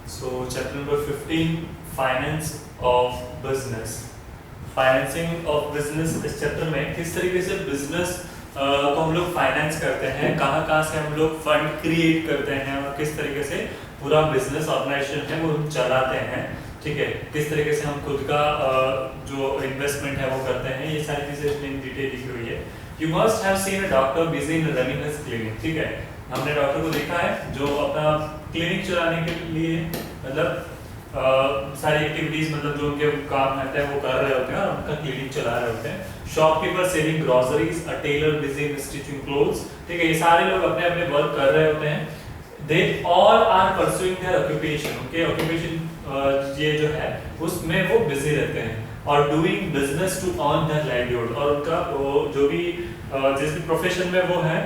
So chapter number 15, finance of business. Financing of business इस chapter में किस तरीके से बिजनेस को हम लोग फाइनेंस करते हैं, कहाँ से हम लोग फंड क्रिएट करते हैं और किस तरीके से पूरा बिजनेस ऑर्गेनाइजेशन है वो चलाते हैं। ठीक है, किस तरीके से हम खुद का जो इन्वेस्टमेंट है वो करते हैं, ये सारी चीजें इसमें इन डिटेल लिखी हुई है। You must have seen a doctor busy in running his clinic. ठीक है, हमने डॉक्टर को देखा है जो अपना क्लिनिक चलाने के लिए मतलब सारी एक्टिविटीज मतलब जो उनके काम रहते हैं वो कर रहे होते हैं और उनका क्लिनिक चला रहे होते हैं। Shopkeeper selling groceries, a tailor busy in stitching clothes. ठीक है, ये सारे लोग अपने अपने वर्क कर रहे होते हैं। They all are pursuing their occupation. Okay, occupation ये जो है उसमें वो बिजी रहते हैं और doing business to earn their livelihood, और उनका जो भी जिस भी प्रोफेशन में वो है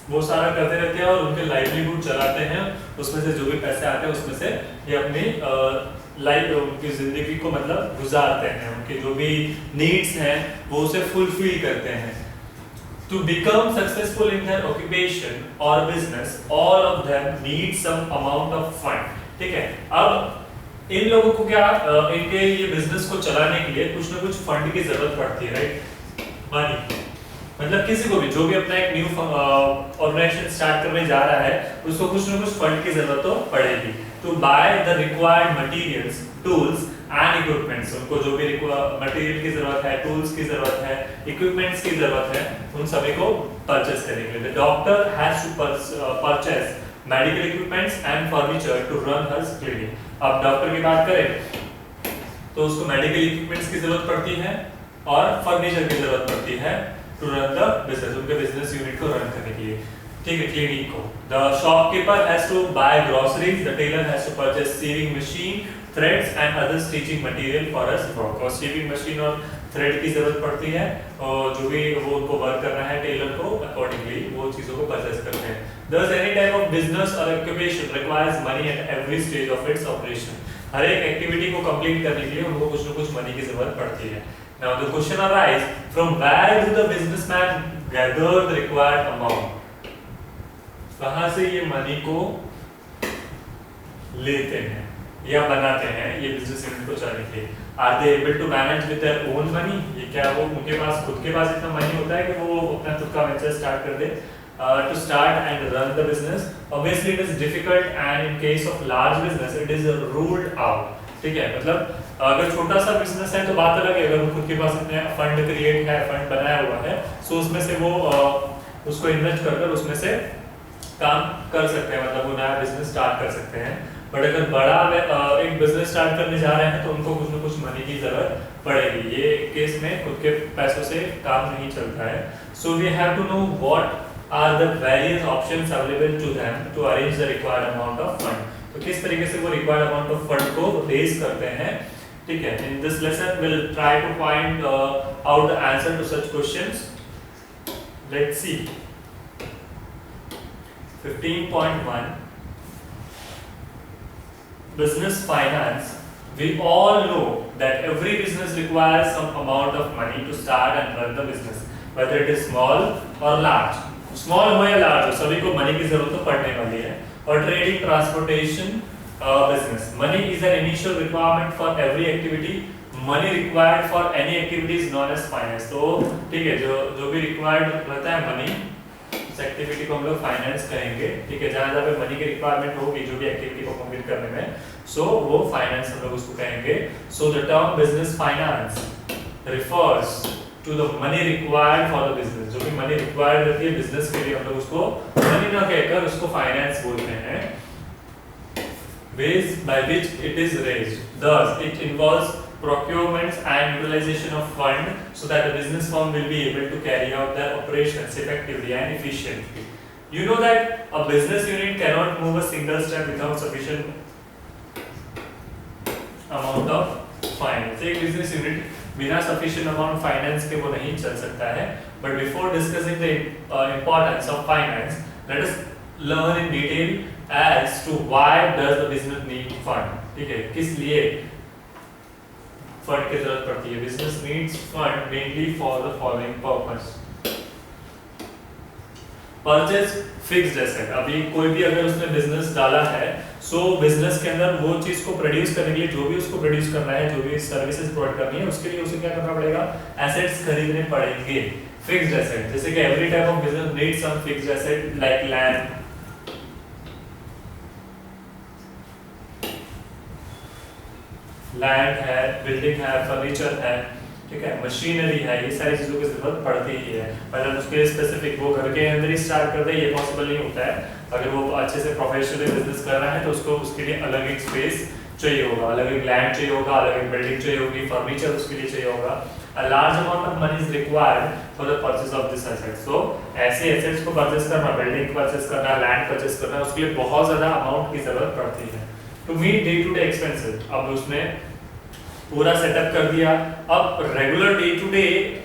वो सारा करते रहते हैं और उनके लाइवलीहुड चलाते हैं। उसमें से जो भी पैसे आते हैं उसमें से ये अपनी लाइफ उनकी जिंदगी को मतलब गुजारते हैं, उनके जो भी नीड्स हैं वो उसे फुलफिल करते हैं। To become successful in their occupation or business, all of them need some amount of fund. ठीक है, अब इन लोगों को क्या इनके ये बिजनेस को चलाने के लिए कुछ ना कुछ फंड की जरूरत पड़ती है, राइट? मनी मतलब किसी को भी जो भी अपना एक न्यू ऑर्गेनाइजेशन स्टार्ट करने जा रहा है उसको कुछ ना कुछ फंड की जरूरत तो पड़ेगी। To buy the required materials, tools and equipments, उनको जो भी मटेरियल की जरूरत है, टूल्स की जरूरत है, इक्विपमेंट्स की जरूरत है, उन सभी को परचेस करने के लिए the doctor has to purchase medical equipments and furniture to run her clinic. अब डॉक्टर की बात करें तो उसको मेडिकल इक्विपमेंट्स की जरूरत पड़ती है और फर्नीचर की जरूरत पड़ती है टू रन द बिजनेस, उनके बिजनेस यूनिट को रन करने के लिए। ठीक है, क्लिनिक को। The shopkeeper has to buy groceries, the tailor has to purchase sewing machine, threads and other stitching material for his work. और सीविंग मशीन और थ्रेड की जरूरत पड़ती है और जो भी वो उनको वर्क करना है टेलर को अकॉर्डिंगली वो चीजों को परचेस करते हैं। Thus any type of business or occupation requires money at every stage of its operation. हर एक एक्टिविटी को कंप्लीट करने के लिए उनको कुछ न कुछ मनी की जरूरत पड़ती है। Now the question arises, from where do the businessman gather the required amount? कहाँ से ये मनी को लेते हैं या बनाते हैं ये बिजनेस यूनिट को चलाने के लिए? Are they able to manage with their own money? ये क्या वो उनके पास खुद के पास इतना मनी होता है कि वो अपना खुद का वेंचर स्टार्ट कर दे? To start and run the business, obviously it is difficult, and in case of large business it is ruled out. ठीक है, मतलब अगर छोटा सा बिजनेस है तो बात अलग है, अगर वो खुद के पास इतने फंड क्रिएट है, फंड बनाया हुआ है, सो उसमें से वो उसको इन्वेस्ट कर उसमें से काम कर सकते हैं, मतलब वो नया बिजनेस स्टार्ट कर सकते हैं। बट अगर बड़ा एक बिजनेस स्टार्ट करने जा रहे हैं तो उनको कुछ ना कुछ मनी की जरूरत पड़ेगी। ये केस में खुद के पैसों से काम नहीं चलता है। So we have to know what are the various options available to them to arrange the required amount of fund. तो किस तरीके से वो required amount of fund को raise करते हैं? ठीक है, in this lesson we'll try to find out the answer to such questions. Let's see. 15.1 Business finance. We all know that every business requires some amount of money to start and run the business, whether it is small or large. Small हो या large हो, सभी को money की जरूरत तो पड़ने वाली है। और trading, transportation, business, money is an initial requirement for every activity. Money required for any activity is known as finance. तो ठीक है, जो भी रिक्वायर्ड रहता है मनी, उस एक्टिविटी को हम लोग फाइनेंस कहेंगे। ठीक है, जहां पे मनी की रिक्वायरमेंट होगी जो भी एक्टिविटी को कंप्लीट करने में, सो वो फाइनेंस हम लोग उसको कहेंगे। So the term business finance refers to the money required for the business. जो भी मनी रिक्वायर्ड रहती है बिजनेस के लिए हम लोग उसको मनी ना कहकर उसको फाइनेंस बोलते हैं। ways by which it is raised. Thus it involves procurements and utilization of fund so that the business firm will be able to carry out their operations effectively and efficiently. You know that a business unit cannot move a single step without sufficient amount of finance. एक business unit बिना sufficient amount finance के वो नहीं चल सकता है। But before discussing the importance of finance, let us learn in detail as to why does the business need fund. ठीक है, किस लिए फंड की जरूरत पड़ती है? Business needs fund mainly for the following purpose. Purchase fixed asset, अभी कोई भी अगर उसने बिजनेस डाला है सो बिजनेस के अंदर वो चीज को प्रोड्यूस करने के लिए जो भी उसको प्रोड्यूस करना है, जो भी सर्विसेज प्रोवाइड करनी है, उसके लिए उसे क्या करना पड़ेगा, एसेट्स खरीदने पड़ेंगे, फिक्स्ड एसेट। जैसे कि every type of business needs some fixed asset like land, land है, बिल्डिंग है, फर्नीचर है, ठीक है, मशीनरी है, ये सारी चीजों की जरूरत पड़ती ही है। मतलब उसके स्पेसिफिक वो घर के अंदर ही स्टार्ट कर दे ये पॉसिबल नहीं होता है। अगर वो अच्छे से प्रोफेशनली बिजनेस कर रहा है तो उसको उसके लिए अलग एक स्पेस चाहिए होगा, अलग एक लैंड चाहिए होगा, अलग एक बिल्डिंग चाहिए होगी, फर्नीचर उसके लिए चाहिए होगा। A large amount of money is required for the purchase of this asset. So ऐसे assets को परचेस करना, बिल्डिंग परचेस करना, लैंड परचेस करना, उसके लिए बहुत ज्यादा अमाउंट की जरूरत पड़ती है। To meet day-to-day expenses, अब उसने पूरा सेटअप कर दिया। अब regular day to day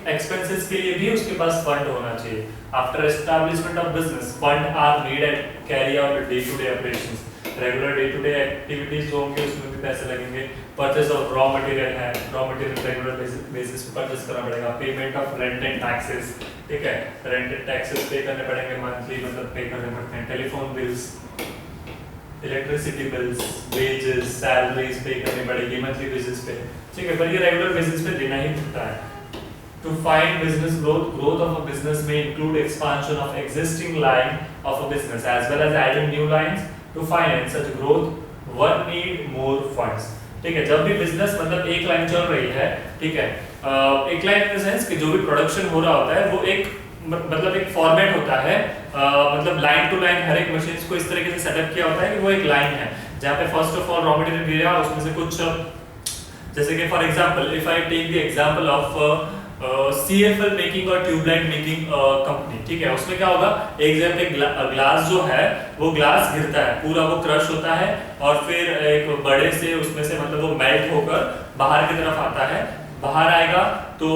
expenses के लिए भी उसके पास फंड होना चाहिए। After establishment of business fund are needed carry out day to day operations. Regular day to day activities जो होंगी उसमें भी पैसे लगेंगे। परचेस ऑफ रॉ मटेरियल है, रॉ मटेरियल रेगुलर बेसिस पे परचेस करना पड़ेगा। Payment of rent and taxes, ठीक है, रेंट एंड टैक्सेस पे करने पड़ेंगे मंथली, मतलब पे करने पड़ते हैं। Telephone bills, electricity bills, wages, salaries पे करनी पड़ेगी मंथली बेसिस पे, ठीक है, पर ये रेगुलर बेसिस पे देना ही होता है। To find business growth of a business may include expansion of existing line of a business as well as adding new lines. To finance such growth, one need more funds. ठीक है, जब भी business मतलब एक line चल रही है, ठीक है, एक लाइन इन द सेंस कि जो भी प्रोडक्शन हो रहा होता है वो एक मतलब एक फॉर्मेट होता है, मतलब लाइन टू लाइन हर एक मशीन को इस तरीके से सेटअप किया होता है कि वो एक लाइन है जहाँ पे first of all raw material गिरा, उसमें से कुछ, जैसे कि for example if I take the example of CFL making और ट्यूबलाइट मेकिंग कंपनी, ठीक है, उसमें क्या होगा, एक जगह पे ग्लास जो है वो ग्लास गिरता है, पूरा वो क्रश होता है और फिर एक बड़े से उसमें से मतलब वो मेल्ट होकर बाहर की तरफ आता है। बाहर आएगा तो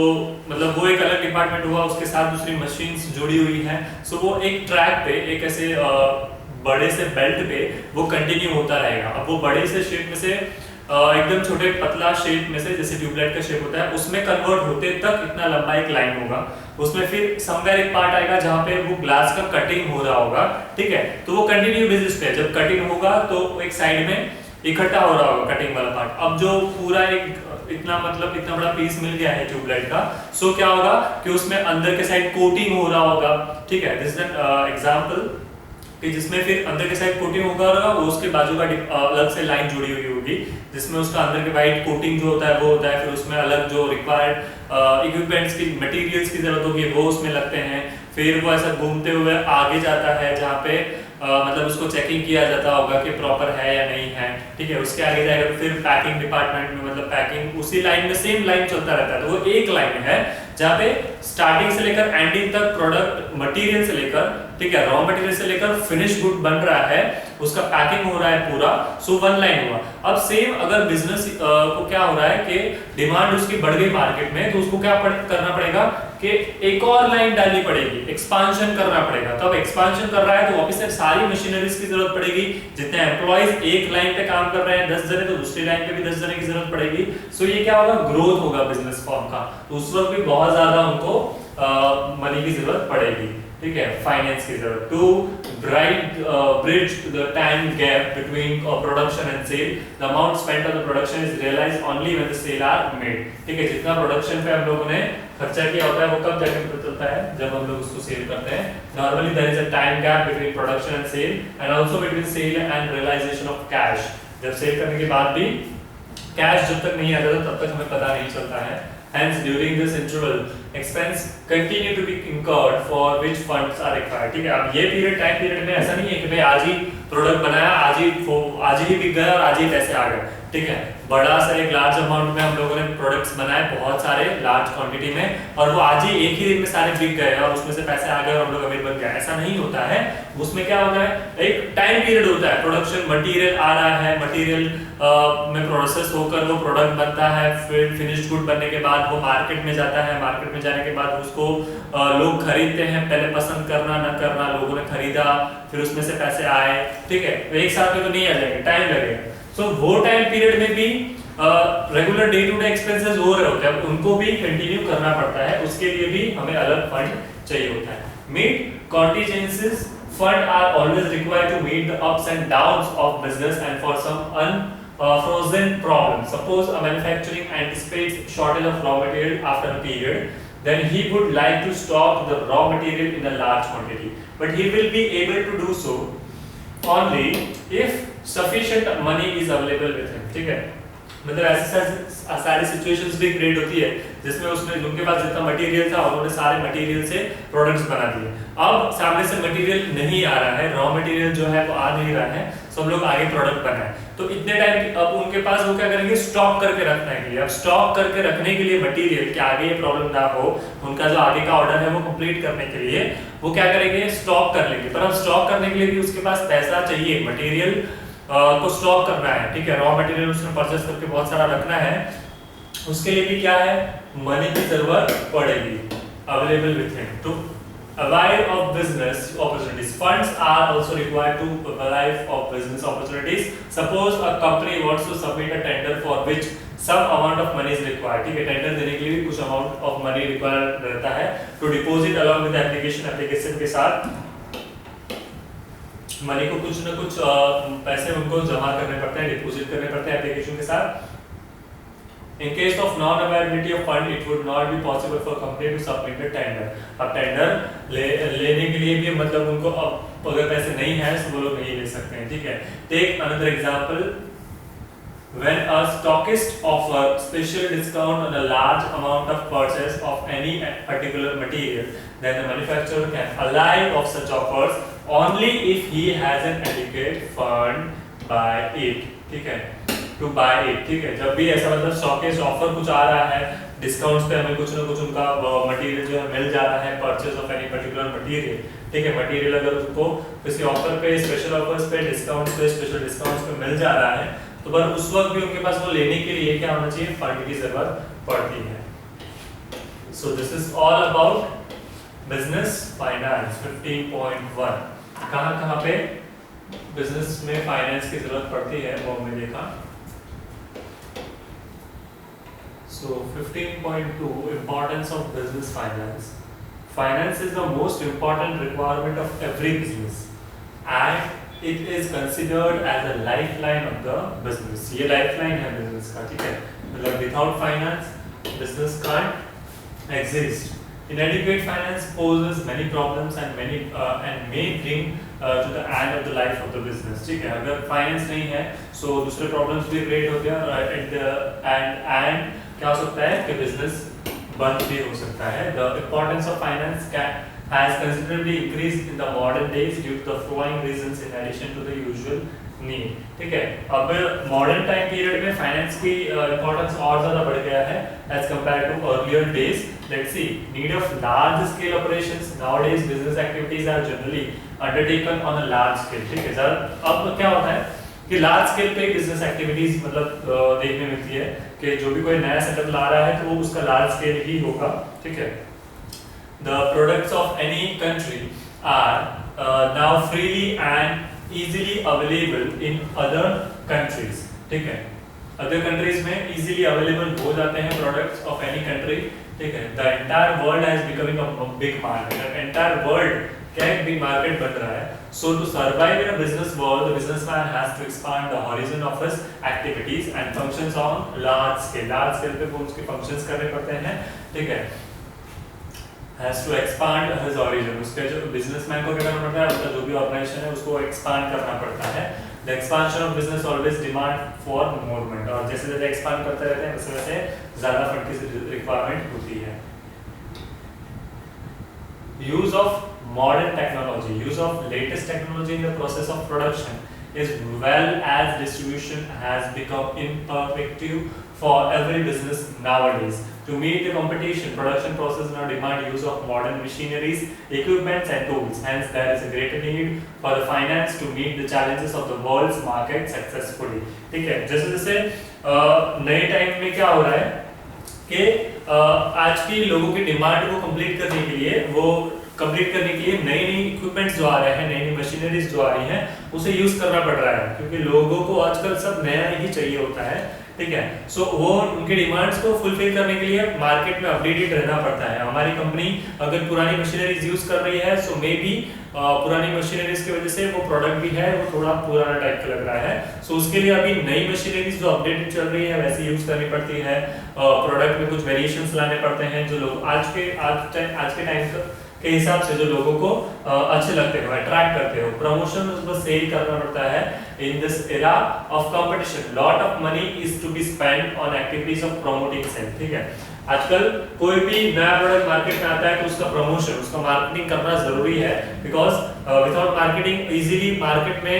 मतलब वो एक अलग डिपार्टमेंट हुआ, उसके साथ दूसरी मशीन्स जुड़ी हुई हैं। सो वो एक ट्रैक पे एक ऐसे बड़े से बेल्ट पे वो कंटिन्यू होता रहेगा। अब वो बड़े से शेप में से एकदम छोटे पतला शेप में से जैसे ट्यूबलाइट का शेप होता है उसमें कन्वर्ट होते तक इतना लंबा एक लाइन होगा। उसमें फिर समवेयर एक पार्ट आएगा जहाँ पे वो ग्लास का कटिंग हो रहा होगा, ठीक है, तो वो कंटिन्यू बेसिस पे जब कटिंग होगा तो एक साइड में इकट्ठा हो रहा होगा कटिंग वाला पार्ट। अब जो पूरा एक इतना मतलब इतना बड़ा पीस मिल गया है ट्यूबलाइट का, सो क्या होगा कि उसमें अंदर के साइड कोटिंग हो रहा होगा, ठीक है, दिस इज एन एग्जांपल कि जिसमें फिर अंदर के साइड कोटिंग होगा वो उसके बाजू का अलग से लाइन जुड़ी हुई होगी जिसमें उसका अंदर के वाइट कोटिंग जो होता है वो होता है, फिर उसमें अलग जो रिक्वायर्ड इक्विपमेंट्स की मटेरियल्स की जरूरत होगी वो उसमें लगते हैं। फिर वो ऐसा घूमते हुए आगे जाता है जहाँ पे मतलब उसको चेकिंग किया जाता होगा कि प्रॉपर है या नहीं है, ठीक है, उसके आगे जाएगा फिर पैकिंग डिपार्टमेंट में मतलब पैकिंग उसी लाइन में सेम लाइन चलता रहता है। तो वो एक लाइन है जहाँ पे स्टार्टिंग से लेकर एंडिंग तक प्रोडक्ट मटेरियल से लेकर, ठीक है, रॉ मटेरियल से लेकर फिनिश गुड बन रहा है, उसका पैकिंग हो रहा है पूरा, सो वन लाइन हुआ। अब सेम अगर बिजनेस को क्या हो रहा है कि डिमांड उसकी बढ़ गई मार्केट में तो उसको क्या करना पड़ेगा कि एक और लाइन डालनी पड़ेगी, एक्सपांशन करना पड़ेगा। तो अब एक्सपांशन कर रहा है तो वापस से सारी मशीनरीज की जरूरत पड़ेगी। जितने एम्प्लॉइज एक लाइन पे काम कर रहे हैं 10 जने तो दूसरी लाइन पे भी 10 जने की जरूरत पड़ेगी। सो ये क्या होगा, ग्रोथ होगा बिजनेस फॉर्म का, तो उस वक्त भी बहुत ज्यादा उनको मनी की जरूरत पड़ेगी, ठीक है, फाइनेंस की जरूरत। To bridge the time gap between production and sale, the amount spent on the production is realized only when the sale are made, ठीक है, जितना प्रोडक्शन पे हम लोगों ने खर्चा किया होता है वो कब जाके पता चलता है, जब हम लोग उसको सेल करते हैं। Normally there is a time gap between production and sale and also between sale and realisation of cash. जब सेल करने के बाद भी कैश जब तक नहीं आता तब तक हमें पता नहीं चलता है। Hence, during this interval, expense continue to be incurred for which funds are required, ठीक है। अब ये पीरियड टाइम पीरियड में ऐसा नहीं है कि भाई आज ही प्रोडक्ट बनाया, आज ही बिक गया और आज ही पैसे आ गए, ठीक है। बड़ा सा एक लार्ज अमाउंट में हम लोगों ने प्रोडक्ट्स बनाए बहुत सारे लार्ज क्वांटिटी में और वो आज ही एक ही दिन में सारे बिक गए और उसमें से पैसे आ गए और हम लोग अमीर बन गए, ऐसा नहीं होता है। उसमें क्या होता है, एक टाइम पीरियड होता है, प्रोडक्शन मटेरियल आ रहा है, मटेरियल में प्रोसेस होकर वो प्रोडक्ट बनता है, फिर फिनिश्ड गुड बनने के बाद वो मार्केट में जाता है, मार्केट में जाने के बाद उसको लोग खरीदते हैं, पहले पसंद करना न करना, लोगों ने खरीदा, फिर उसमें से पैसे आए, ठीक है, एक साथ में तो नहीं आ जाएंगे, टाइम लगेगा। सो वो टाइम पीरियड में भी regular day to day expenses हो रहे होते हैं, उनको भी कंटिन्यू करना पड़ता है, उसके लिए भी हमें अलग फंड चाहिए होता है। Meet contingencies fund are always required to meet the ups and downs of business and for some frozen problems. Suppose a manufacturing anticipates shortage of raw material after a period, then he would like to stock the raw material in a large quantity, but he will be able to do so only if sufficient money is available with him. ठीक है, मतलब ऐसी सारी situations भी create होती है जिसमें उसने उनके पास जितना मटेरियल था उन्होंने सारे मटेरियल से प्रोडक्ट्स बना दिए, अब सामने से मटेरियल नहीं आ रहा है, रॉ मटेरियल जो है वो आ नहीं रहा है, सब लोग आगे प्रोडक्ट बनाए, तो इतने टाइम अब उनके पास वो क्या करेंगे, स्टॉक करके रखने के लिए। अब स्टॉक करके रखने के लिए मटेरियल कि आगे ये प्रॉब्लम ना हो, उनका जो आगे का ऑर्डर है वो कंप्लीट करने के लिए वो क्या करेंगे, स्टॉक कर लेंगे। पर अब स्टॉक करने के लिए भी उसके पास पैसा चाहिए, मटेरियल को स्टॉक करना है, ठीक है, रॉ मटेरियल उसने परचेस करके बहुत सारा रखना है, उसके लिए भी क्या है, मनी की जरूरत पड़ेगी, available with him to avail of business opportunities. Funds are also required to avail of business opportunities. Suppose a company wants to submit a tender for which some amount of money is required. ठीक है, tender देने के लिए भी कुछ amount of money required रहता है to deposit along with application के साथ मनी को कुछ न कुछ पैसे उनको जमा करने पड़ते हैं, डिपॉजिट करने पड़ते हैं एप्लीकेशन के साथ। In case of non-availability of fund, it would not be possible for company to submit a tender. अब टेंडर लेने के लिए भी मतलब उनको अब अगर पैसे नहीं हैं तो वो लोग नहीं ले सकते हैं, ठीक है। Take another example. When a stockist offer special discount on a large amount of purchase of any particular material, then the manufacturer can avail of such offers only if he has an adequate fund by it, ठीक है, to buy it, ठीक है। जब भी ऐसा मतलब stockist offer कुछ आ रहा है, डिस्काउंट्स पे हमें कुछ ना कुछ उनका मटेरियल जो है मिल जा रहा है, purchase of any particular material, ठीक है, मटेरियल अगर उनको किसी ऑफर पे, स्पेशल ऑफर्स पे, डिस्काउंट्स पे, स्पेशल डिस्काउंट्स पे मिल जा रहा है, तो पर उस वक्त भी उनके पास वो लेने के लिए क्या होना चाहिए, फंड की जरूरत पड़ती है। So this is all about business finance 15.1। कहाँ पे बिजनेस में फाइनेंस की जरूरत पड़ती है वो हमने देखा। So 15.2 Importance of business finance. Finance is the most important requirement of every business and it is considered as a lifeline of the business. ये lifeline है business का, ठीक है, मतलब without finance business can't exist. Inadequate finance poses many problems and may bring to the end of the life of the business, ठीक है। अगर finance नहीं है so दूसरे problems भी create होते हैं and क्या हो सकता है कि बिजनेस बंद भी हो सकता है। The importance of finance has considerably increased in the modern days due to the following reasons in addition to the usual need, ठीक है। अब मॉडर्न टाइम पीरियड में फाइनेंस की इंपॉर्टेंस और ज्यादा बढ़ गया है as compare to earlier days. Let's see, need of large scale operations, nowadays business activities are generally undertaken on a large scale, ठीक है। अब क्या होता है कि लार्ज स्केल पे बिजनेस एक्टिविटीज मतलब देखने मिलती है कि जो भी कोई नया सेटअप ला रहा है तो वो उसका लार्ज स्केल ही होगा, ठीक है। The products of any country are now freely and easily available in other countries, ठीक है। अदर कंट्रीज में इजीली अवेलेबल हो जाते हैं प्रोडक्ट्स ऑफ एनी कंट्री, ठीक है। The entire world has becoming a big market, entire world क्या एक बिग मार्केट बन रहा है। So to survive in a business world, the businessman has to expand the horizon of his activities and functions on large scale. Large scale पे वो उसके functions करने पड़ते हैं, ठीक है। Has to expand his horizon. उसके जो businessman को क्या करना पड़ता है, उसका जो भी organization है उसको expand करना पड़ता है। The expansion of business always demand for more money. और जैसे जैसे expand करते रहते हैं वैसे वैसे ज़्यादा fund की requirement होती है। Use of modern technology, use of latest technology in the process of production as well as distribution has become imperative for every business nowadays. To meet the competition, production process now demand use of modern machineries, equipments and tools. Hence, there is a greater need for the finance to meet the challenges of the world's market successfully. ठीक है, जैसे जैसे नए time में क्या हो रहा है कि आज की लोगों की डिमांड को कंप्लीट करने के लिए वो कंप्लीट करने के लिए नई नई इक्विपमेंट्स जो आ रहे हैं, नई नई मशीनरीज जो आ रही हैं, उसे यूज करना पड़ रहा है, क्योंकि लोगों को आजकल सब नया ही चाहिए होता है, ठीक है। सो वो उनके डिमांड्स को फुलफिल करने के लिए मार्केट में अपडेटेड रहना पड़ता है। हमारी कंपनी अगर पुरानी मशीनरीज यूज कर रही है, सो मे बी पुरानी मशीनरीज की वजह से वो प्रोडक्ट भी है वो थोड़ा पुराना टाइप का लग रहा है। सो उसके लिए अभी नई मशीनरीज जो अपडेटेड चल रही है वैसे यूज करनी पड़ती है। प्रोडक्ट में कुछ वेरिएशंस लाने पड़ते हैं जो लोग आज के टाइम के हिसाब से जो लोगों को अच्छे लगते हो, अट्रैक्ट करते हो। प्रमोशन बस सेल करना पड़ता है। In this era of competition lot of money is to be spent on activities of promoting sale, ठीक है। आजकल कोई भी नया प्रोडक्ट मार्केट में आता है तो उसका प्रमोशन, उसका मार्केटिंग करना जरूरी है, because without marketing easily market में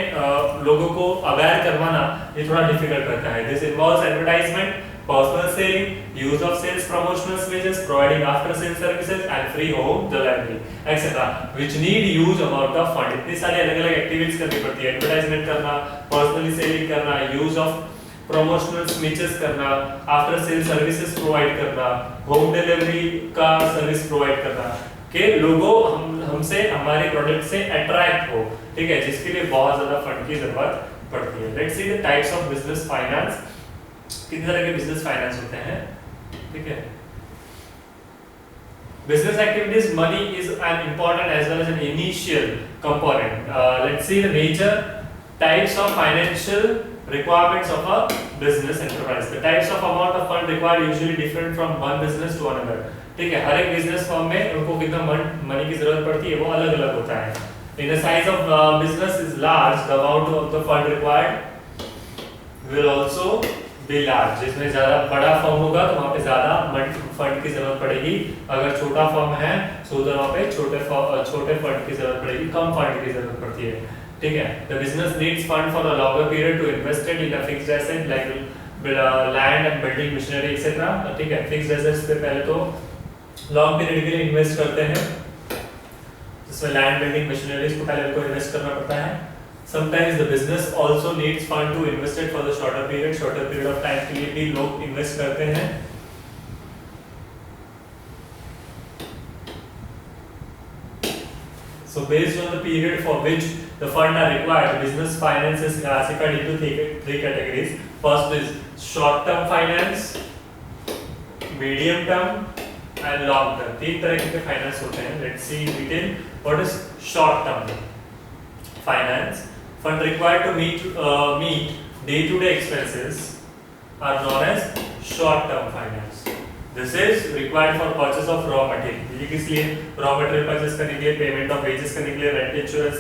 लोगों को अवेयर करवाना ये थोड़ा डिफिकल्ट रहता है। This involves advertisement, personal selling, use of sales promotional messages, providing after sales services and free home delivery etc. which need huge amount of fund। इतनी सारी अलग-अलग एक्टिविटीज करनी पड़ती है, एडवर्टाइजमेंट करना, पर्सनली सेलिंग करना, यूज ऑफ प्रमोशनल स्पीचेस करना, after sale services provide करना, होम डिलीवरी का सर्विस प्रोवाइड करना कि लोगों हमसे हमारे प्रोडक्ट से अट्रैक्ट हो, ठीक है, जिसके लिए बहुत ज्यादा फंड की जरूरत पड़ती है। Let's see the types of business finance. कितने तरह के बिजनेस फाइनेंस होते हैं, ठीक है। Business activities money is an important as well as an initial component. Let's see the nature, types of financial requirements of a business enterprise। The types of amount of fund required usually different from one business to another, ठीक है। हर एक business firm में उनको कितना money की जरूरत पड़ती है वो अलग अलग होता है। In the size of business is large, the amount of the fund required will also be large। जिसमें ज्यादा बड़ा फर्म होगा तो वहाँ पे ज्यादा फंड की जरूरत पड़ेगी। अगर छोटा फर्म है तो उधर वहाँ पे छोटे फंड की जरूरत पड़ेगी, कम फंड की जरूरत पड़ती है, ठीक है। The business needs fund for a longer period to invest in a fixed asset like land and building machinery etc, ठीक है। फिक्स्ड एसेट्स पे पहले तो लॉन्ग पीरियड के लिए इन्वेस्ट करते हैं, जिसमें लैंड, बिल्डिंग, मशीनरीज को पहले उनको इन्वेस्ट करना पड़ता है। Sometimes the business also needs fund to invest it for the shorter period of time के लिए भी लोग इन्वेस्ट करते हैं। So based on the period for which the fund are required, business finance is classified into three categories. First is short-term finance, medium-term and long-term। तीन तरह के finance होते हैं। Let's see in detail what is short-term finance। Fund required to meet day-to-day expenses are known as short-term finance। This is required for purchase of raw material। ये किस लिए? raw material purchase करने के लिए, payment of wages करने के लिए, rent, insurance,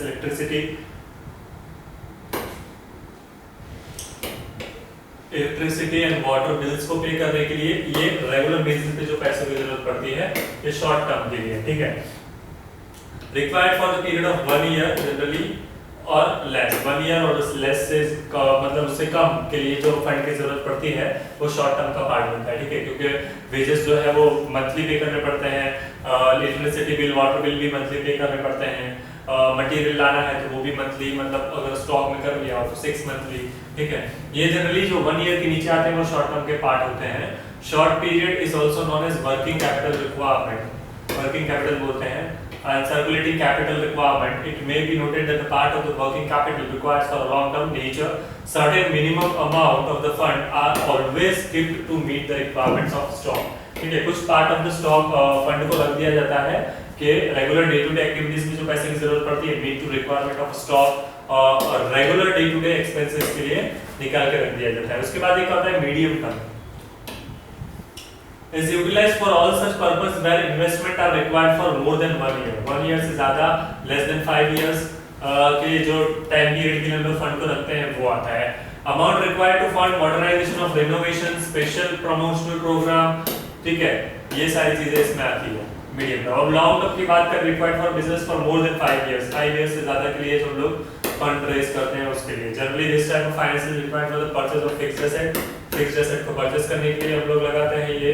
electricity and water bills को पे करने के लिए ये रेगुलर बेसिस पे जो पैसों की जरूरत पड़ती है ये शॉर्ट टर्म के लिए, ठीक है। Required for the period of 1 year generally और लेस। 1 ईयर और लेस से मतलब उससे कम के लिए जो फंड की जरूरत पड़ती है वो शॉर्ट टर्म का पार्ट बनता है, ठीक है। क्योंकि वेजेस जो है वो मंथली पे करने पड़ते हैं, इलेक्ट्रिसिटी बिल, वाटर बिल भी मंथली पे करने पड़ते हैं, मटेरियल लाना है तो वो भी मंथली, मतलब अगर स्टॉक में कर लिया तो 6 मंथली, ठीक है। ये जनरली जो 1 ईयर के नीचे आते हैं वो शॉर्ट टर्म के पार्ट होते हैं। Short period is also known as working capital requirement. Working capital बोलते हैं and circulating capital requirement। It may be noted that the part of the working capital required for long term nature, certain minimum amount of the fund are always kept to meet the requirements of stock, ठीक है। कुछ part of the stock fund को रख दिया जाता है कि regular day to day activities में जो पैसे की जरूरत पड़ती है, meet to requirement of stock और regular day to day expenses के लिए निकाल के रख दिया जाता है। उसके बाद एक आता है medium term, is utilized for all such purpose where investment are required for more than 1 year। 1 year से ज्यादा, less than 5 years के जो टाइम पीरियड के लिए लोग फंड को रखते हैं वो आता है। Amount required to fund modernisation of renovation, special promotional programme, ठीक है, ये सारी चीजें इसमें आती है मीडियम टर्म। और लॉन्ग टर्म की बात कर, required for business for more than 5 years, 5 years से ज्यादा के लिए जो लोग फंड रेज करते हैं उसके लिए। Generally this type of finance is required for the purchase of fixed asset. Fixed asset को परचेज करने के लिए हम लोग लगाते हैं ये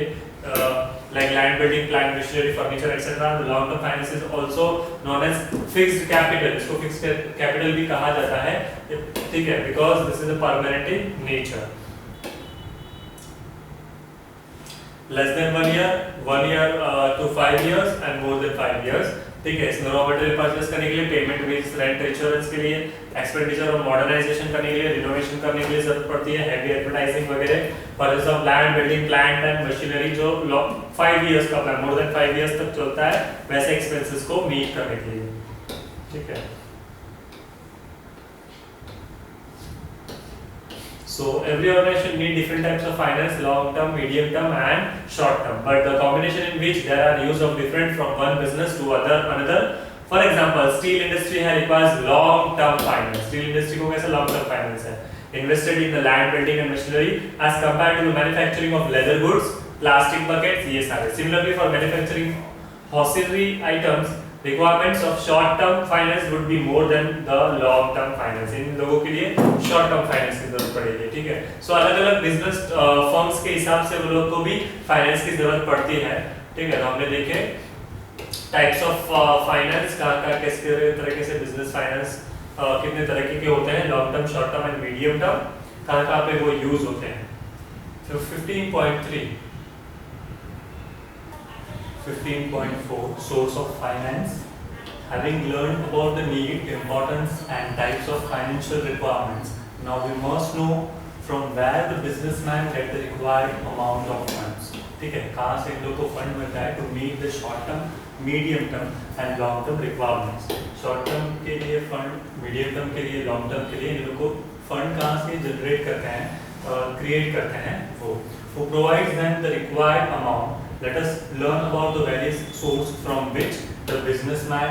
like land, building, plant, machinery, furniture etc। The long term finance is also known as fixed capital। इसको fixed capital भी कहा जाता है, ठीक है, because this is a permanent in nature। less than 1 year, 1 year to 5 years and more than 5 years। ठीक है। इसमें रॉ मटेरियल परचेस करने के लिए, पेमेंट वेज रेंट इंश्योरेंस के लिए, एक्सपेंडिचर और मॉडर्नाइजेशन करने के लिए, रिनोवेशन करने के लिए जरूरत पड़ती है, हैवी एडवर्टाइजिंग वगैरह, purchase of land, building, plant and machinery जो 5 इयर्स का प्लान, मोर देन 5 इयर्स तक चलता है, वैसे एक्सपेंसेस को मीट करने के लिए, ठीक है। So every organization need different types of finance, long term, medium term and short term, but the combination in which there are use of different from one business to another. For example, steel industry requires long term finance. Steel industry को कैसे long term finance है? Invested in the land, building and machinery as compared to the manufacturing of leather goods, plastic buckets, ये सारे. Similarly for manufacturing hosiery items, requirements of short term finance would be more than the long term finance. इन लोगों के लिए short term finance की जरूरत पड़ेगी, ठीक है। सो अलग अलग बिजनेस फर्म्स के हिसाब से वो लोग को भी फाइनेंस की जरूरत पड़ती है, ठीक है। तो हमने देखे टाइप्स ऑफ फाइनेंस का किस तरीके से बिजनेस फाइनेंस कितने तरीके के होते हैं, long term, short term and medium term, कहाँ पे वो यूज होते हैं। So 15.4 source of finance. Having learned about the need, importance and types of financial requirements, now we must know from where the businessman get the required amount of funds. ठीक है, कहाँ से इन लोगों को फंड मिलता है to meet the short term, medium term and long term requirements. Short term के लिए फंड, मीडियम टर्म के लिए, लॉन्ग टर्म के लिए इन लोगों को फंड कहाँ से जनरेट करते हैं, क्रिएट करते हैं वो who provides them the required amount. Let us learn about the various sources from which the businessman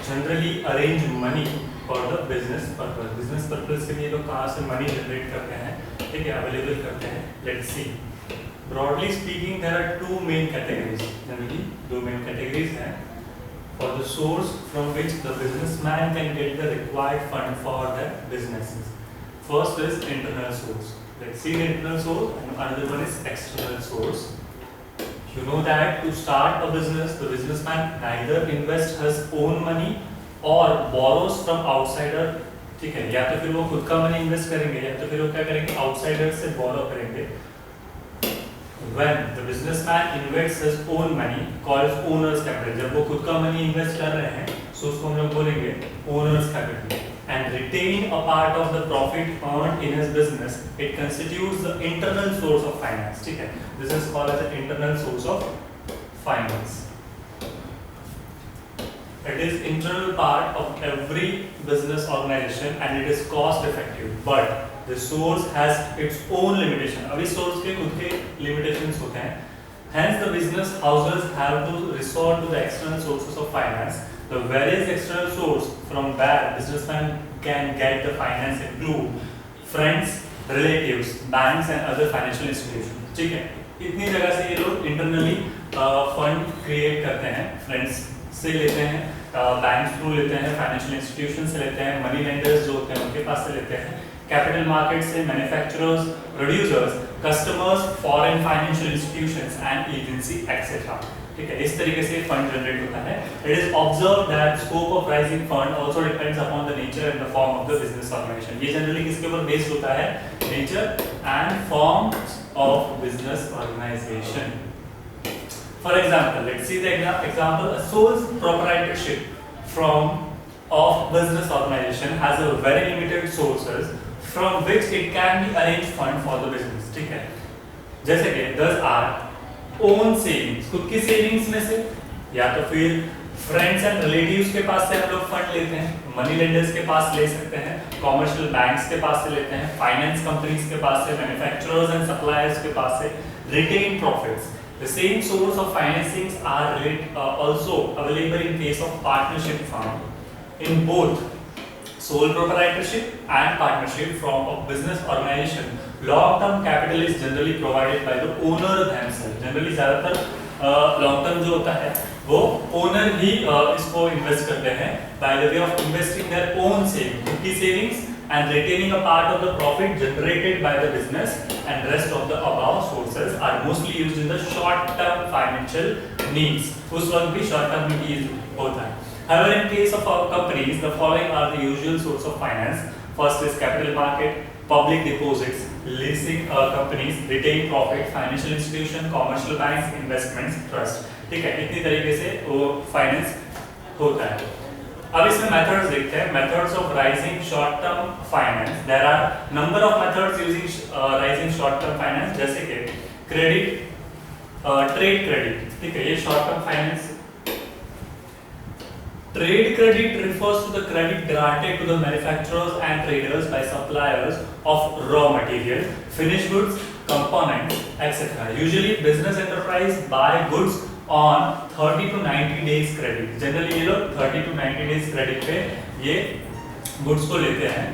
generally arrange money for the business purpose. Business purpose के लिए लोग कहाँ से money generate करते हैं, ठीक है, available करते हैं. Let's see. Broadly speaking, there are two main categories. Generally, दो main categories हैं for the source from which the businessman can get the required fund for their businesses. First is internal source. Let's see the internal source, and another one is external source. You know that to start a business, the businessman neither invests his own money or borrows from outsider. ठीक है, या तो फिर वो खुद का money invest करेंगे, या तो फिर वो क्या करेंगे, आउटसाइडर से बोरो करेंगे. When the businessman invests his own money, called owner's capital. जब वो खुद का मनी इन्वेस्ट कर रहे हैं, so उसको हम लोग बोलेंगे owner's capital. And retain a part of the profit earned in his business, it constitutes the internal source of finance. ठीक है, this is called as an internal source of finance. It is internal part of every business organization and it is cost effective. But the source has its own limitation. अभी source के खुद के limitations होते हैं. Hence the business houses have to resort to the external sources of finance. The various external source from where businessman can get the finance include friends, relatives, banks and other financial institutions. ठीक है, इतनी जगह से ये लोग internally fund create करते हैं. Friends से लेते हैं, banks through लेते हैं, financial institutions से लेते हैं, money lenders जो होते हैं उनके पास से लेते हैं, capital markets से, manufacturers, producers, customers, foreign financial institutions and agency etc. ठीक है, इस तरीके से फंड जनरेट होता है. It is observed that scope of rising fund also depends upon the nature and the form of the business organization. ये generally किसके ऊपर बेस्ड होता है? Nature and form of business organization. For example, let's see the example. A sole proprietorship of business organization has a very limited sources from which it can be arranged fund for the business. ठीक है, जैसे कि thus are own savings, खुद की savings में से, या तो फिर फ्रेंड्स एंड रिलेटिव्स के पास से हम लोग फंड लेते हैं, मनी लेंडर्स के पास ले सकते हैं, कॉमर्शियल बैंक्स के पास से लेते हैं, फाइनेंस कंपनीज के पास से, मैन्युफैक्चरर्स एंड सप्लायर्स के पास से. Retain profits. The same source of financings are also available in case of partnership firm. In both sole proprietorship and partnership from a business organization, long-term capital is generally provided by the owner themselves. Generally ज़्यादातर long-term जो होता है वो owner ही इसको invest करते हैं by the way of investing their own savings, खुद की savings and retaining a part of the profit generated by the business, and rest of the above sources are mostly used in the short-term financial needs. उस वक्त भी short-term needs होता है. However, in case of our companies, the following are the usual source of finance. First is capital market, public deposits, leasing companies, retained profit, financial institution, commercial banks, investments, trust. ठीक है, इतनी तरीके से वो finance होता है। अब इसमें मेथड्स देखते हैं, methods of raising short term finance. There are number of methods using raising short term finance, जैसे कि क्रेडिट, ट्रेड क्रेडिट, ठीक है, ये short term finance. Trade credit refers to the credit granted to the manufacturers and traders by suppliers of raw material, finished goods, components, etc. Usually business enterprise buy goods on 30 to 90 days credit. Generally ये लोग 30 to 90 days credit पे ये goods को लेते हैं.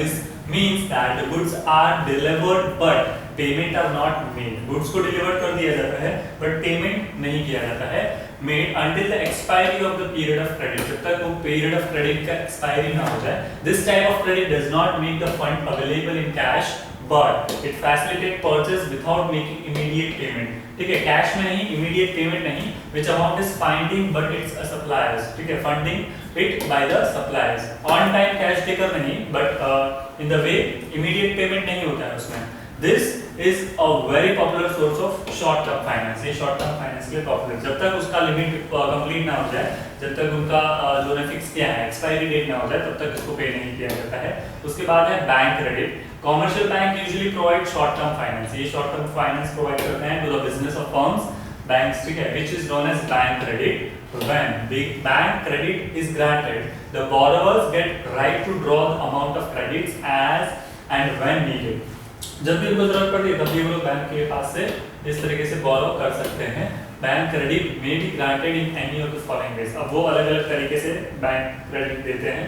This means that the goods are delivered but payment are not made. Goods को deliver कर दिया जाता है but payment नहीं किया जाता है. Made until the expiry of the period of credit. जब तक वो period of credit का expiry ना हो जाए. This type of credit does not make the fund available in cash, but it facilitates purchase without making immediate payment. ठीक है, cash में नहीं, immediate payment नहीं, which amount is funding but it's a suppliers. ठीक है, funding it by the suppliers. On time cash देकर नहीं, but in the way immediate payment नहीं होता है उसमें. This is a very popular source of short term finance. ये short term finance के लिए popular. जब तक उसका लिमिट कंप्लीट ना हो जाए, जब तक उनका जो ने फिक्स किया है एक्सपायरी डेट ना हो जाए, तब तक इसको पे नहीं किया जाता है. उसके बाद है bank credit. Commercial bank usually provide short term finance. ये शॉर्ट टर्म फाइनेंस प्रोवाइड करते हैं to the business of firms, banks, ठीक है, which is known as bank credit. When big bank credit is granted, the borrowers get right to draw the amount of credits as and when needed. जब भी उनको जरूरत पड़ती है तब भी वो लोग बैंक के पास से इस तरीके से बोरो कर सकते हैं. Bank credit may be granted in any of the following veg. अब वो अलग अलग तरीके से बैंक क्रेडिट देते हैं.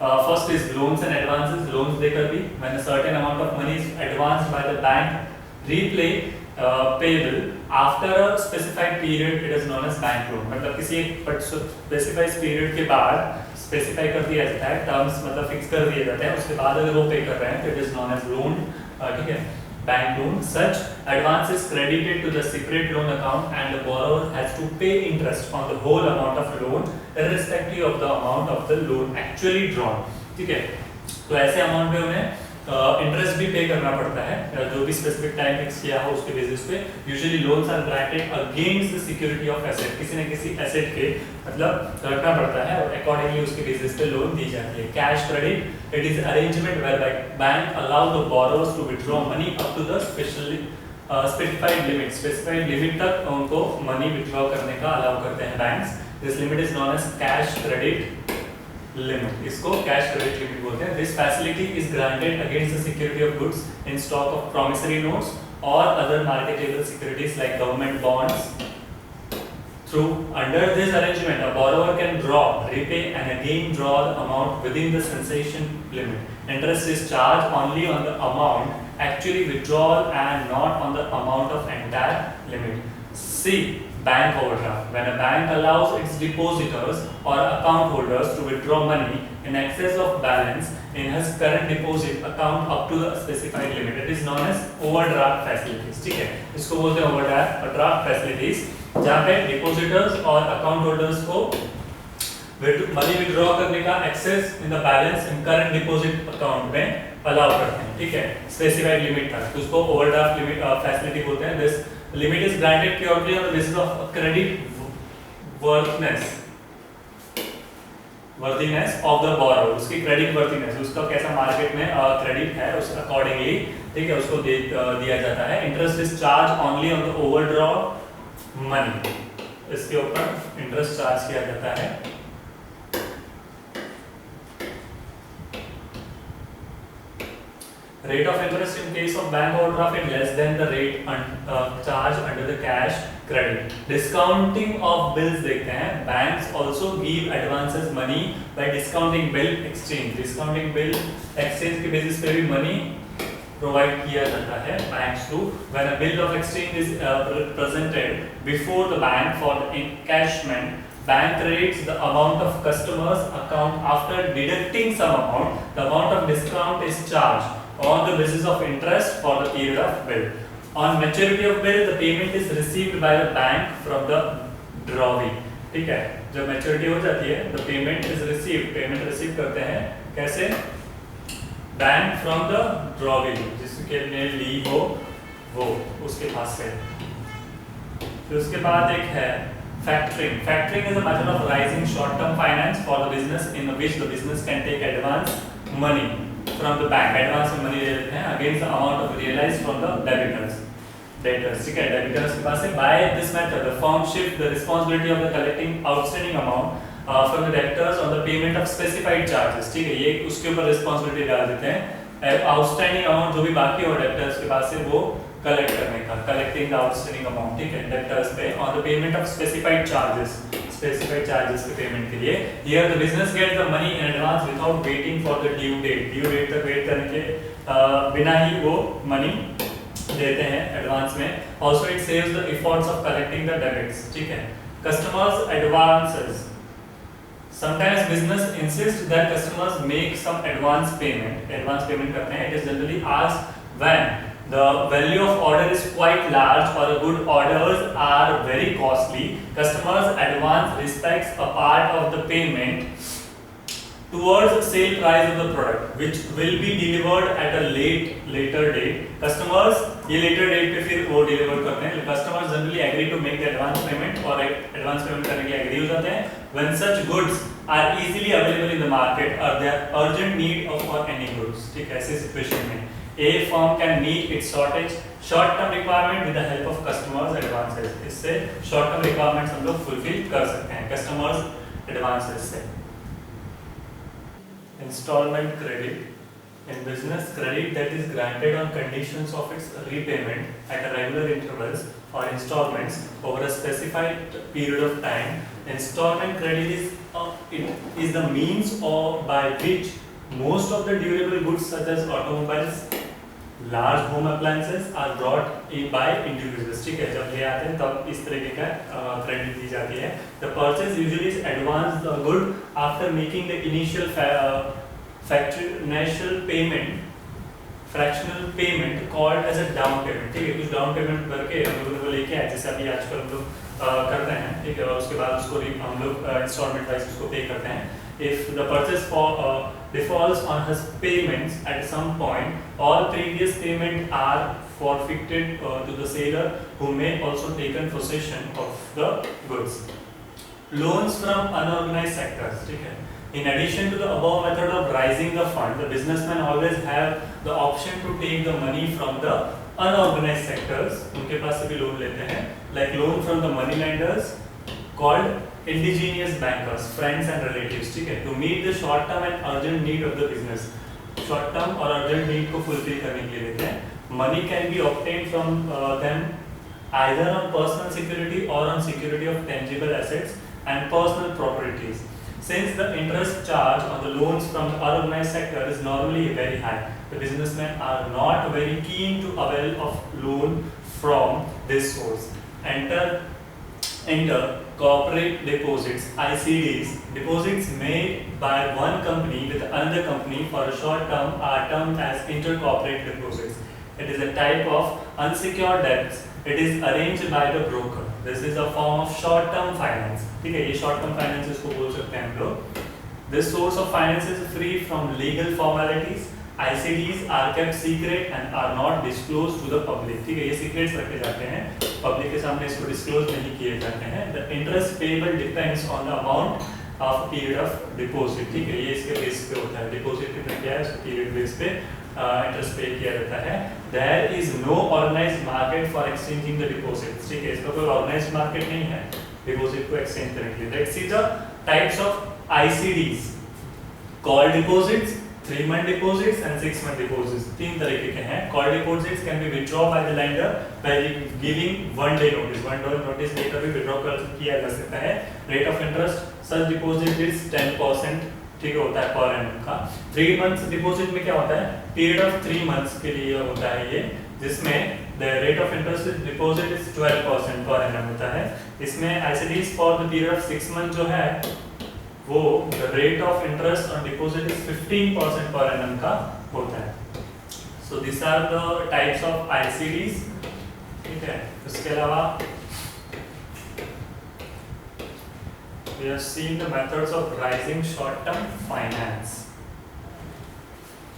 First is loans and advances. Loans देकर भी when a certain amount of money is advanced by the bank repayable after a specified period, it is known as bank loan. मतलब किसी एक specified period के बाद specify कर दिया जाता है, टर्म्स मतलब फिक्स कर दिए जाते हैं, उसके बाद अगर वो पे कर रहे हैं तो it is known as loan. ठीक है, bank loan. Such advance is credited to the separate loan account and the borrower has to pay interest on the whole amount of loan irrespective of the amount of the loan actually drawn. ठीक है, तो ऐसे amount पे उन्हें interest भी पे करना पड़ता है जो भी स्पेसिफिक टाइम फिक्स किया हो उसके बेसिस पे. Usually loans are granted against the security of asset. किसी न किसी एसेट के मतलब रखना पड़ता है और अकॉर्डिंगली उसके बेसिस पे लोन दी जाती है. Cash credit, it is arrangement whereby bank allow the borrowers to withdraw money up to the specified limit तक उनको मनी विथड्रॉ करने का अलाउ करते हैं banks. This limit is known as cash credit limit. इसको cash credit limit बोलते हैं. This facility is granted against the security of goods in stock of promissory notes or other marketable securities like government bonds. Through under this arrangement, a borrower can draw, repay, and again draw the amount within the cessation limit. Interest is charged only on the amount actually withdrawn and not on the amount of entire limit. C. Bank overdraft. When a bank allows its depositors or account holders to withdraw money in excess of balance in his current deposit account up to the specified limit, it is known as overdraft facilities. ठीक है, इसको बोलते हैं overdraft facilities, जहाँ पे depositors और account holders को money withdraw करने का access in the balance in current deposit account में अलाउ करते हैं. ठीक है, स्पेसिफाइड लिमिट तक, तो उसको ओवरड्राफ्ट लिमिट फैसिलिटी बोलते हैं. This limit is granted purely on the basis of credit worthiness of the borrower. उसकी क्रेडिट वर्थिनेस, उसका कैसा मार्केट में क्रेडिट है उस अकॉर्डिंगली, ठीक है, उसको दिया जाता है. Interest is charge only on the overdraw money. इसके ऊपर इंटरेस्ट चार्ज किया जाता है. Rate of interest in case of bank overdraft is less than the rate charged under the cash credit. Discounting of bills देखते हैं. Banks also give advances money by discounting bill exchange. Discounting bill exchange के basis पे भी money provide किया जाता है banks to. When a bill of exchange is presented before the bank for the encashment, bank credits the amount of customer's account after deducting some amount. The amount of discount is charged on the basis of interest for the period of bill. On maturity of bill, the payment is received by the bank from the drawee. ठीक है, जब maturity हो जाती है, the payment is received. Payment receive करते हैं कैसे? Bank from the drawee, जिसके लिए ली हो वो उसके पास से. फिर उसके बाद एक है Factoring is a method of raising short-term finance for the business in which the business can take advance money from the bank. Advance में money ले लेते हैं against the amount of realized from the debtors. ठीक है, debtors के पास से by this method the firm shift the responsibility of the collecting outstanding amount from the debtors on the payment of specified charges. ठीक है, ये उसके ऊपर responsibility डाल देते हैं outstanding amount जो भी बाकी हो debtors के पास से वो कलेक्ट करने का, collecting the outstanding amount, ठीक है, debtors पे on the payment of specified charges के पेमेंट के लिए. Here the business gets the money in advance without waiting for the due date तक वेट करने के बिना ही वो मनी देते हैं एडवांस में. Also it saves the efforts of collecting the debits. ठीक है, customers advances. Sometimes business insists that customers make some advance payment करते हैं. It is generally asked when the value of order is quite large or the good orders are very costly. Customers advance respects a part of the payment towards the sale price of the product which will be delivered at a later date. Customers ये later date पे फिर वो deliver करते हैं. Customers generally agree to make the advance payment और advance payment करने के agree हो जाते हैं when such goods are easily available in the market or there urgent need of for any goods. ठीक है, ऐसे situation में A firm can meet its short-term requirement with the help of customers advances. इससे short-term requirements हम लोग fulfill कर सकते हैं customers advances से. Installment credit in business, credit that is granted on conditions of its repayment at a regular intervals or installments over a specified period of time. Installment credit is the means by which most of the durable goods such as automobiles, large home appliances are brought in by individuals. ठीक है, जब ले आते हैं तब इस तरीके का क्रेडिट दी जाती है. The purchase usually is advance the good after making the initial fractional payment called as a down payment. ठीक है, कुछ डाउन पेमेंट करके हम लोगों को लेके आए जैसे अभी आजकल हम लोग करते हैं. ठीक है, और उसके बाद उसको हम लोग इंस्टॉलमेंट वाइज उसको पे करते हैं. If the purchase defaults on his payments at some point, all previous payments are forfeited to the seller, who may also taken possession of the goods. Loans from unorganized sectors. ठीक है, in addition to the above method of raising the fund, the businessmen always have the option to take the money from the unorganized sectors. उनके पास से भी loan लेते हैं, like loan from the money lenders called indigenous bankers, friends and relatives. ठीक है, to meet the short term and urgent need of the business. Short term और urgent need को fulfill करने के लिए लेते हैं. Money can be obtained from them either on personal security or on security of tangible assets and personal properties. Since the interest charge on the loans from the unorganized sector is normally very high, the businessmen are not very keen to avail of loan from this source. Enter corporate deposits, ICDs. Deposits made by one company with another company for a short term are termed as intercorporate deposits. It is a type of unsecured debts. It is arranged by the broker. This is a form of short-term finance. ठीक है, ये short-term finance इसको बोल सकते हैं हम लोग. This source of finance is free from legal formalities. ICDs are kept secret and are not disclosed to the public. ठीक है, ये secrets रखे जाते हैं, public के सामने इसको disclose नहीं किए जाते हैं. The interest payable depends on the amount of period of deposit. ठीक है, ये इसके base पे होता है. Deposit कितना क्या है, उसको period base पे interest pay किया जाता है. There is no organized market for exchanging the deposits. ठीक है, इसका कोई organized market नहीं है deposit को exchange करने के लिए. Let's see the types of ICDs. Call deposits, 3-month deposits and 6-month deposits. तीन तरीके के हैं. Call deposits can be withdrawn by the lender by giving 1 day notice. 1 day notice लेकर भी withdraw किया जा सकता है. Rate of interest such deposit is 10%. ठीक है, होता है per annum का. 3 months deposit में क्या होता है? Period of 3 months के लिए होता है ये, जिसमें the rate of interest deposit is 12% per annum होता है. इसमें ICDs for the period of 6 months जो है वो the rate of interest on deposit is 15% per annum का होता है. So these are the types of ICDs. ठीक है, उसके अलावा we have seen the methods of raising short-term finance.